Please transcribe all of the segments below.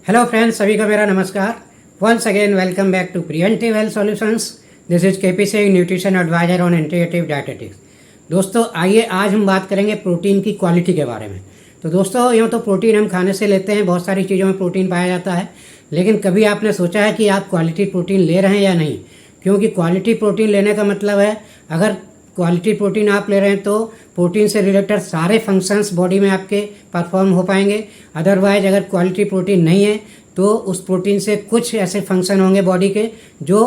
Hello friends, सभी को मेरा नमस्कार। Once again welcome back to preventive health solutions. This is KP Singh, nutrition advisor on integrative dietetics. दोस्तों आइए आज हम बात करेंगे प्रोटीन की क्वालिटी के बारे में। तो दोस्तों यूँ तो प्रोटीन हम खाने से लेते हैं, बहुत सारी चीज़ों में प्रोटीन पाया जाता है, लेकिन कभी आपने सोचा है कि आप क्वालिटी प्रोटीन ले रहे हैं या नहीं? क्योंकि क्वालिटी प्रोटीन लेने का मतलब है, अगर क्वालिटी प्रोटीन आप ले रहे हैं तो प्रोटीन से रिलेटेड सारे फंक्शंस बॉडी में आपके परफॉर्म हो पाएंगे। अदरवाइज अगर क्वालिटी प्रोटीन नहीं है तो उस प्रोटीन से कुछ ऐसे फंक्शन होंगे बॉडी के जो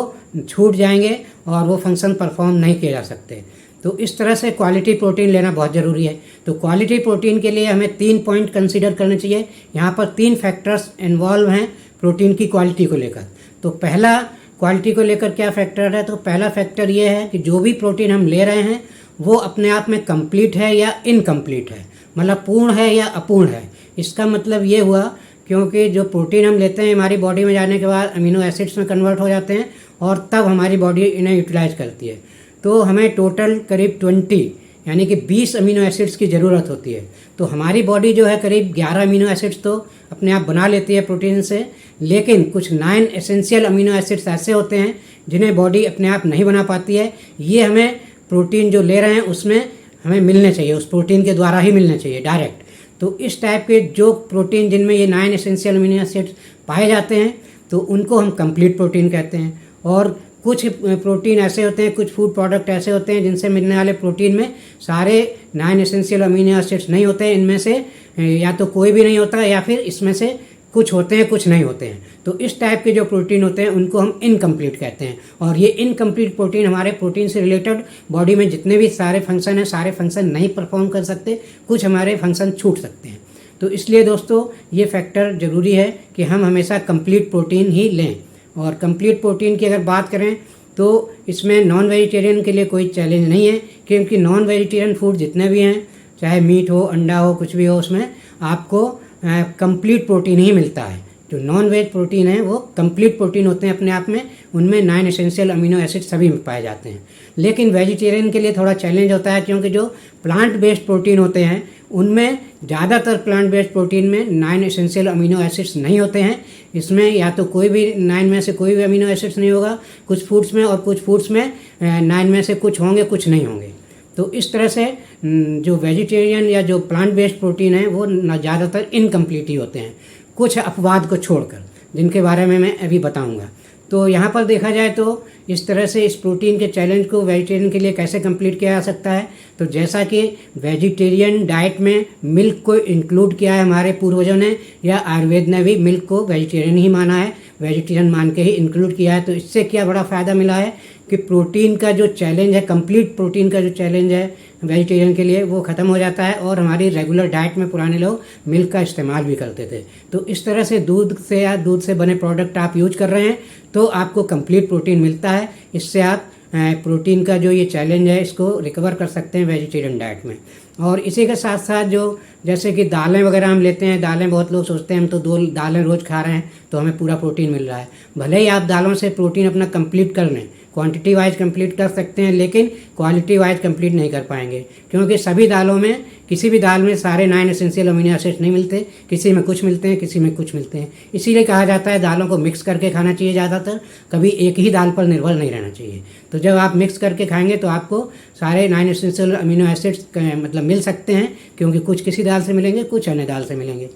छूट जाएंगे और वो फंक्शन परफॉर्म नहीं किए जा सकते। तो इस तरह से क्वालिटी प्रोटीन लेना बहुत ज़रूरी है। तो क्वालिटी प्रोटीन के लिए हमें 3 पॉइंट कंसीडर करने चाहिए। यहाँ पर 3 फैक्टर्स इन्वॉल्व हैं प्रोटीन की क्वालिटी को लेकर। तो पहला क्वालिटी को लेकर क्या फैक्टर है? तो पहला फैक्टर ये है कि जो भी प्रोटीन हम ले रहे हैं वो अपने आप में कंप्लीट है या इनकम्प्लीट है, मतलब पूर्ण है या अपूर्ण है। इसका मतलब ये हुआ क्योंकि जो प्रोटीन हम लेते हैं हमारी बॉडी में जाने के बाद अमीनो एसिड्स में कन्वर्ट हो जाते हैं और तब हमारी बॉडी इन्हें यूटिलाइज करती है। तो हमें टोटल करीब 20 यानी कि 20 अमीनो एसिड्स की ज़रूरत होती है। तो हमारी बॉडी जो है करीब 11 अमीनो एसिड्स तो अपने आप बना लेती है प्रोटीन से, लेकिन कुछ 9 एसेंशियल अमीनो एसिड्स ऐसे होते हैं जिन्हें बॉडी अपने आप नहीं बना पाती है। ये हमें प्रोटीन जो ले रहे हैं उसमें हमें मिलने चाहिए, उस प्रोटीन के द्वारा ही मिलने चाहिए डायरेक्ट। तो इस टाइप के जो प्रोटीन जिनमें ये 9 एसेंशियल अमीनो एसिड्स पाए जाते हैं तो उनको हम कंप्लीट प्रोटीन कहते हैं। और कुछ प्रोटीन ऐसे होते हैं, कुछ फूड प्रोडक्ट ऐसे होते हैं जिनसे मिलने वाले प्रोटीन में सारे 9 एसेंशियल अमीनो एसिड्स नहीं होते हैं। इनमें से या तो कोई भी नहीं होता या फिर इसमें से कुछ होते हैं कुछ नहीं होते हैं। तो इस टाइप के जो प्रोटीन होते हैं उनको हम इनकम्प्लीट कहते हैं। और ये इनकम्प्लीट प्रोटीन हमारे प्रोटीन से रिलेटेड बॉडी में जितने भी सारे फंक्शन हैं सारे फंक्शन नहीं परफॉर्म कर सकते, कुछ हमारे फंक्शन छूट सकते हैं। तो इसलिए दोस्तों ये फैक्टर ज़रूरी है कि हम हमेशा कंप्लीट प्रोटीन ही लें। और कंप्लीट प्रोटीन की अगर बात करें तो इसमें नॉन वेजिटेरियन के लिए कोई चैलेंज नहीं है, क्योंकि नॉन वेजिटेरियन फूड जितने भी हैं, चाहे मीट हो, अंडा हो, कुछ भी हो, उसमें आपको कंप्लीट प्रोटीन ही मिलता है। जो नॉन वेज प्रोटीन है वो कंप्लीट प्रोटीन होते हैं अपने आप में, उनमें 9 एसेंशियल अमीनो एसिड सभी में पाए जाते हैं। लेकिन वेजिटेरियन के लिए थोड़ा चैलेंज होता है, क्योंकि जो प्लांट बेस्ड प्रोटीन होते हैं उनमें ज़्यादातर प्लांट बेस्ड प्रोटीन में 9 एसेंशियल अमीनो एसिड्स नहीं होते हैं। इसमें या तो कोई भी 9 में से कोई भी अमीनो एसिड्स नहीं होगा कुछ फूड्स में, और कुछ फूड्स में 9 में से कुछ होंगे कुछ नहीं होंगे। तो इस तरह से जो वेजिटेरियन या जो प्लांट बेस्ड प्रोटीन है वो ज़्यादातर इनकम्प्लीट ही होते हैं, कुछ अपवाद को छोड़कर, जिनके बारे में मैं अभी बताऊंगा। तो यहाँ पर देखा जाए तो इस तरह से इस प्रोटीन के चैलेंज को वेजिटेरियन के लिए कैसे कंप्लीट किया जा सकता है। तो जैसा कि वेजिटेरियन डाइट में मिल्क को इंक्लूड किया है हमारे पूर्वजों ने, या आयुर्वेद ने भी मिल्क को वेजिटेरियन ही माना है, वेजिटेरियन मान के ही इंक्लूड किया है। तो इससे क्या बड़ा फ़ायदा मिला है कि प्रोटीन का जो चैलेंज है, कंप्लीट प्रोटीन का जो चैलेंज है वेजिटेरियन के लिए, वो ख़त्म हो जाता है। और हमारी रेगुलर डाइट में पुराने लोग मिल्क का इस्तेमाल भी करते थे। तो इस तरह से दूध से या दूध से बने प्रोडक्ट आप यूज कर रहे हैं तो आपको कंप्लीट प्रोटीन मिलता है। इससे आप प्रोटीन का जो ये चैलेंज है इसको रिकवर कर सकते हैं वेजिटेरियन डाइट में। और इसी के साथ साथ जो जैसे कि दालें वगैरह हम लेते हैं, दालें बहुत लोग सोचते हैं हम तो 2 दालें रोज़ खा रहे हैं तो हमें पूरा प्रोटीन मिल रहा है। भले ही आप दालों से प्रोटीन अपना कंप्लीट कर लें, क्वांटिटी वाइज कंप्लीट कर सकते हैं, लेकिन क्वालिटी वाइज कंप्लीट नहीं कर पाएंगे, क्योंकि सभी दालों में, किसी भी दाल में सारे 9 एसेंशियल अमीनो एसिड्स नहीं मिलते, किसी में कुछ मिलते हैं, किसी में कुछ मिलते हैं। इसीलिए कहा जाता है दालों को मिक्स करके खाना चाहिए ज़्यादातर, कभी एक ही दाल पर निर्भर नहीं रहना चाहिए। तो जब आप मिक्स करके खाएंगे तो आपको सारे 9 एसेंशियल अमीनो एसिड्स मतलब मिल सकते हैं, क्योंकि कुछ किसी दाल से मिलेंगे, कुछ अन्य दाल से मिलेंगे।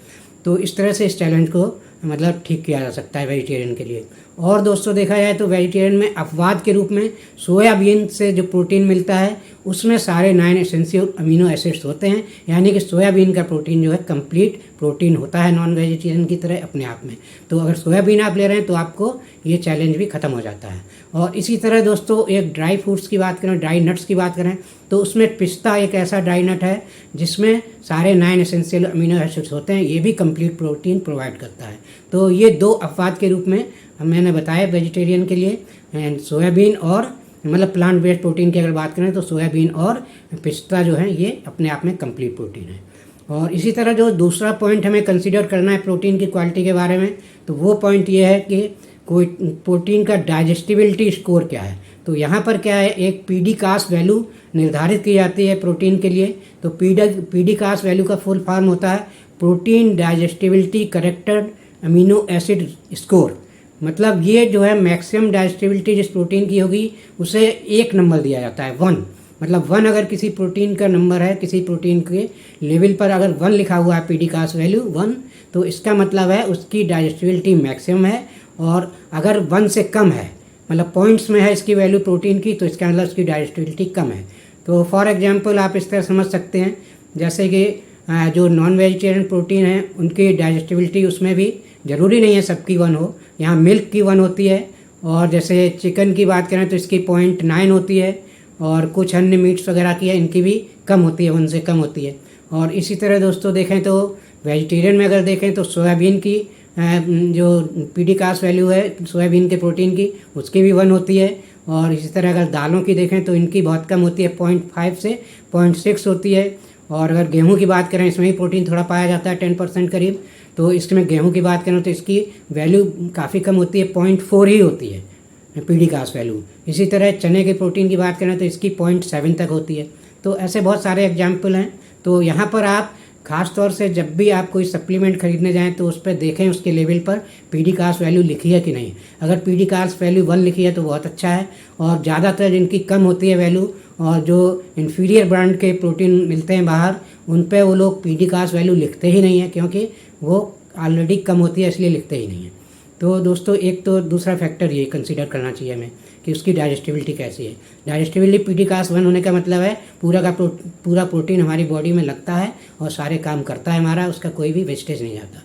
तो इस तरह से इस चैलेंज को मतलब ठीक किया जा सकता है वेजिटेरियन के लिए। और दोस्तों देखा जाए तो वेजिटेरियन में अपवाद के रूप में सोयाबीन से जो प्रोटीन मिलता है उसमें सारे 9 एसेंशियल अमीनो एसिड्स होते हैं, यानी कि सोयाबीन का प्रोटीन जो है कंप्लीट प्रोटीन होता है नॉन वेजिटेरियन की तरह अपने आप में। तो अगर सोयाबीन आप ले रहे हैं तो आपको ये चैलेंज भी ख़त्म हो जाता है। और इसी तरह दोस्तों एक ड्राई फ्रूट्स की बात करें, ड्राई नट्स की बात करें तो उसमें पिस्ता एक ऐसा ड्राई नट है जिसमें सारे 9 एसेंशियल अमीनो एसिड्स होते हैं, ये भी कंप्लीट प्रोटीन प्रोवाइड करता है। तो ये 2 अपवाद के रूप में मैंने बताया वेजिटेरियन के लिए, सोयाबीन और मतलब प्लांट बेस्ड प्रोटीन की अगर बात करें तो सोयाबीन और पिस्ता जो है ये अपने आप में कंप्लीट प्रोटीन है। और इसी तरह जो दूसरा पॉइंट हमें कंसीडर करना है प्रोटीन की क्वालिटी के बारे में, तो वो पॉइंट ये है कि कोई प्रोटीन का डाइजेस्टिबिलिटी स्कोर क्या है। तो यहाँ पर क्या है, एक पीडी कास वैल्यू निर्धारित की जाती है प्रोटीन के लिए। तो पीडी कास वैल्यू का फुल फॉर्म होता है protein digestibility corrected amino acid score, मतलब ये जो है मैक्सिमम डाइजेस्टिबिलिटी जिस प्रोटीन की होगी उसे 1 नंबर दिया जाता है, 1। मतलब 1 अगर किसी प्रोटीन का नंबर है, किसी प्रोटीन के लेवल पर अगर 1 लिखा हुआ है पीडीकास वैल्यू 1, तो इसका मतलब है उसकी डाइजेस्टिबिलिटी मैक्सिमम है। और अगर 1 से कम है, मतलब पॉइंट्स में है इसकी वैल्यू प्रोटीन की, तो इसका मतलब उसकी डाइजेस्टिबिलिटी कम है। तो फॉर एग्जांपल आप इस तरह समझ सकते हैं, जैसे कि जो नॉन वेजिटेरियन प्रोटीन है उनकी डाइजेस्टिबिलिटी उसमें भी ज़रूरी नहीं है सबकी 1 हो। यहाँ मिल्क की 1 होती है, और जैसे चिकन की बात करें तो इसकी 0.9 होती है, और कुछ अन्य मीट्स वगैरह की है इनकी भी कम होती है, 1 से कम होती है। और इसी तरह दोस्तों देखें तो वेजिटेरियन में अगर देखें तो सोयाबीन की जो पीडीकास वैल्यू है सोयाबीन के प्रोटीन की, उसकी भी 1 होती है। और इसी तरह अगर दालों की देखें तो इनकी बहुत कम होती है, 0.5 से 0.6 होती है। और अगर गेहूं की बात करें, इसमें भी प्रोटीन थोड़ा पाया जाता है 10% करीब, तो इसमें गेहूं की बात करें तो इसकी वैल्यू काफ़ी कम होती है, 0.4 ही होती है पीडीकास वैल्यू। इसी तरह चने के प्रोटीन की बात करें तो इसकी 0.7 तक होती है। तो ऐसे बहुत सारे एग्जाम्पल हैं। तो यहाँ पर आप खास तौर से जब भी आप कोई सप्लीमेंट खरीदने जाएं तो उस पर देखें उसके लेवल पर पीडीकास वैल्यू लिखी है कि नहीं। अगर पीडीकास वैल्यू 1 लिखी है तो बहुत अच्छा है, और ज़्यादातर जिनकी कम होती है वैल्यू और जो इन्फीरियर ब्रांड के प्रोटीन मिलते हैं बाहर, उन पे वो लोग पीडीकास वैल्यू लिखते ही नहीं है, क्योंकि वो ऑलरेडी कम होती है इसलिए लिखते ही नहीं है। तो दोस्तों एक तो दूसरा फैक्टर ये कंसीडर करना चाहिए हमें कि उसकी डाइजेस्टिबिलिटी कैसी है। डाइजेस्टिबिलिटी पीडीकास 1 होने का मतलब है पूरा प्रोटीन हमारी बॉडी में लगता है और सारे काम करता है हमारा, उसका कोई भी वेस्टेज नहीं जाता।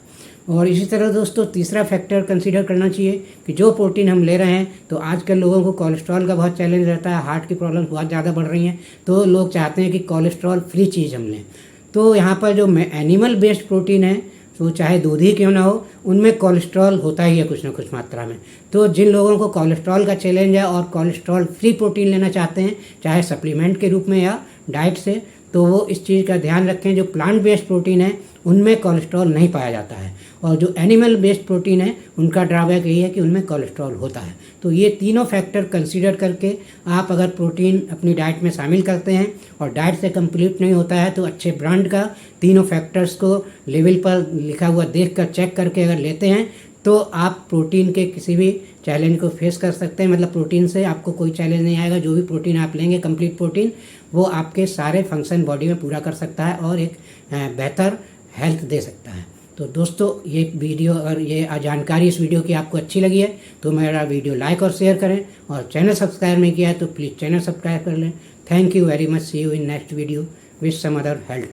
और इसी तरह दोस्तों तीसरा फैक्टर कंसीडर करना चाहिए कि जो प्रोटीन हम ले रहे हैं, तो आजकल लोगों को कोलेस्ट्रॉल का बहुत चैलेंज रहता है, हार्ट की प्रॉब्लम्स बहुत ज़्यादा बढ़ रही हैं, तो लोग चाहते हैं कि कोलेस्ट्रॉल फ्री चीज़ हम लें। तो यहाँ पर जो एनिमल बेस्ड प्रोटीन है, तो चाहे दूध ही क्यों ना हो, उनमें कोलेस्ट्रॉल होता ही है कुछ ना कुछ मात्रा में। तो जिन लोगों को कोलेस्ट्रॉल का चैलेंज है और कोलेस्ट्रॉल फ्री प्रोटीन लेना चाहते हैं, चाहे सप्लीमेंट के रूप में या डाइट से, तो वो इस चीज़ का ध्यान रखें, जो प्लांट बेस्ड प्रोटीन है उनमें कोलेस्ट्रॉल नहीं पाया जाता है, और जो एनिमल बेस्ड प्रोटीन है उनका ड्रॉबैक यही है कि उनमें कोलेस्ट्रॉल होता है। तो ये तीनों फैक्टर कंसीडर करके आप अगर प्रोटीन अपनी डाइट में शामिल करते हैं और डाइट से कंप्लीट नहीं होता है, तो अच्छे ब्रांड का तीनों फैक्टर्स को लेवल पर लिखा हुआ देख कर चेक करके अगर लेते हैं, तो आप प्रोटीन के किसी भी चैलेंज को फेस कर सकते हैं। मतलब प्रोटीन से आपको कोई चैलेंज नहीं आएगा, जो भी प्रोटीन आप लेंगे कंप्लीट प्रोटीन, वो आपके सारे फंक्शन बॉडी में पूरा कर सकता है और एक बेहतर हेल्थ दे सकता है। तो दोस्तों ये वीडियो और ये जानकारी इस वीडियो की आपको अच्छी लगी है तो मेरा वीडियो लाइक और शेयर करें, और चैनल सब्सक्राइब नहीं किया है तो प्लीज़ चैनल सब्सक्राइब कर लें। Thank you very much, see you in next video with some other health.